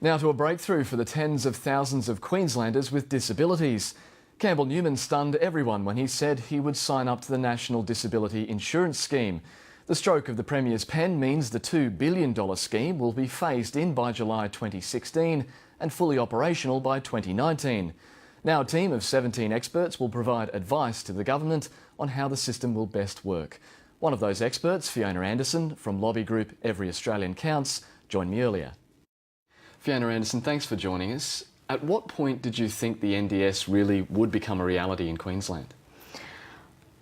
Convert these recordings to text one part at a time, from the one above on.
Now to a breakthrough for the tens of thousands of Queenslanders with disabilities. Campbell Newman stunned everyone when he said he would sign up to the National Disability Insurance Scheme. The stroke of the Premier's pen means the $2 billion scheme will be phased in by July 2016 and fully operational by 2019. Now a team of 17 experts will provide advice to the government on how the system will best work. One of those experts, Fiona Anderson from lobby group Every Australian Counts, joined me earlier. Fiona Anderson, thanks for joining us. At what point did you think the NDIS really would become a reality in Queensland?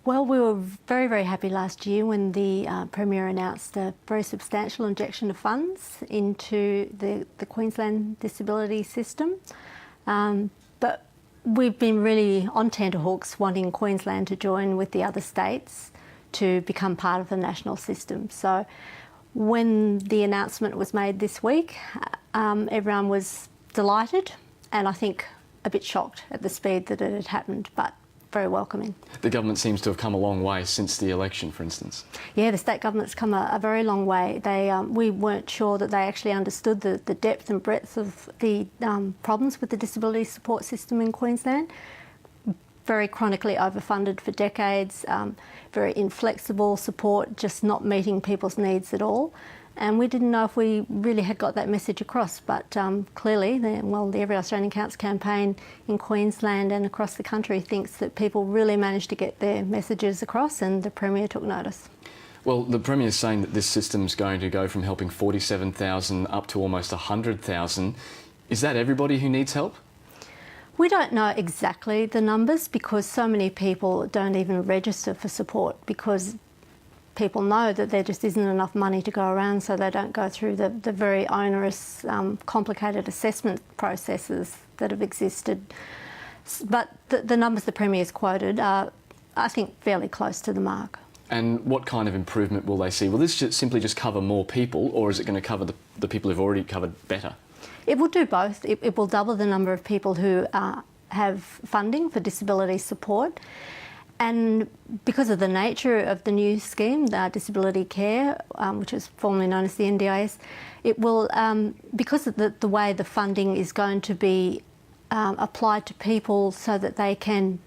Well, we were very, very happy last year when the Premier announced a very substantial injection of funds into the Queensland disability system. But we've been really on tenterhooks wanting Queensland to join with the other states to become part of the national system. So when the announcement was made this week, everyone was delighted and I think a bit shocked at the speed that it had happened, but very welcoming. The government seems to have come a long way since the election, for instance. Yeah, the state government's come a very long way. We weren't sure that they actually understood the depth and breadth of the problems with the disability support system in Queensland. Very chronically overfunded for decades, very inflexible support, just not meeting people's needs at all. And we didn't know if we really had got that message across, but clearly, the Every Australian Counts campaign in Queensland and across the country thinks that people really managed to get their messages across, and the Premier took notice. Well, the Premier is saying that this system's going to go from helping 47,000 up to almost 100,000. Is that everybody who needs help? We don't know exactly the numbers because so many people don't even register for support because people know that there just isn't enough money to go around, so they don't go through the very onerous, complicated assessment processes that have existed. But the numbers the Premier's quoted are, I think, fairly close to the mark. And what kind of improvement will they see? Will this simply just cover more people, or is it going to cover the people who've already covered better? It will do both. It will double the number of people who have funding for disability support. And because of the nature of the new scheme, the disability care, which is formerly known as the NDIS, it will, because of the way the funding is going to be applied to people so that they can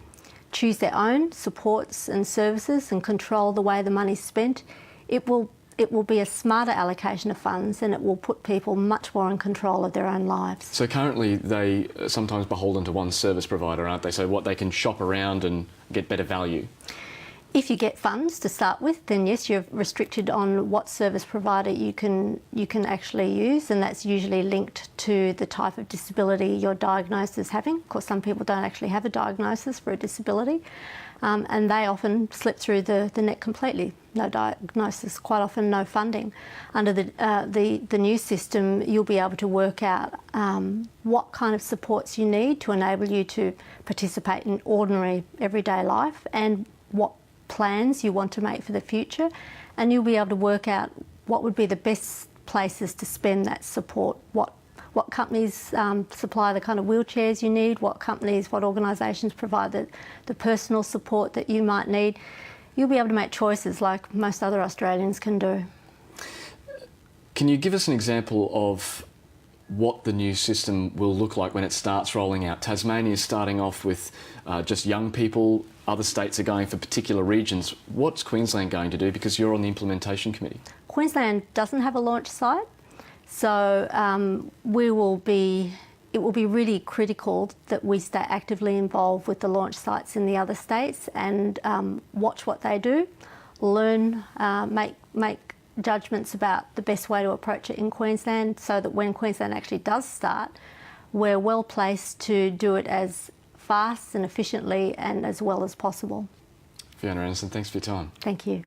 choose their own supports and services and control the way the money's spent, it will be a smarter allocation of funds and it will put people much more in control of their own lives. So currently they are sometimes beholden to one service provider, aren't they? So what, they can shop around and get better value? If you get funds to start with, then yes, you're restricted on what service provider you can actually use, and that's usually linked to the type of disability you're diagnosed as having. Of course, some people don't actually have a diagnosis for a disability, and they often slip through the net completely. No diagnosis, quite often no funding. Under the new system, you'll be able to work out what kind of supports you need to enable you to participate in ordinary everyday life and what plans you want to make for the future, and you'll be able to work out what would be the best places to spend that support, what companies supply the kind of wheelchairs you need, what organisations provide the personal support that you might need. You'll be able to make choices like most other Australians can do. Can you give us an example of what the new system will look like when it starts rolling out? Tasmania is starting off with just young people, other states are going for particular regions. What's Queensland going to do, because you're on the implementation committee? Queensland doesn't have a launch site, so it will be really critical that we stay actively involved with the launch sites in the other states and watch what they do, learn, make judgements about the best way to approach it in Queensland, so that when Queensland actually does start, we're well placed to do it as fast and efficiently and as well as possible. Fiona Anderson, thanks for your time. Thank you.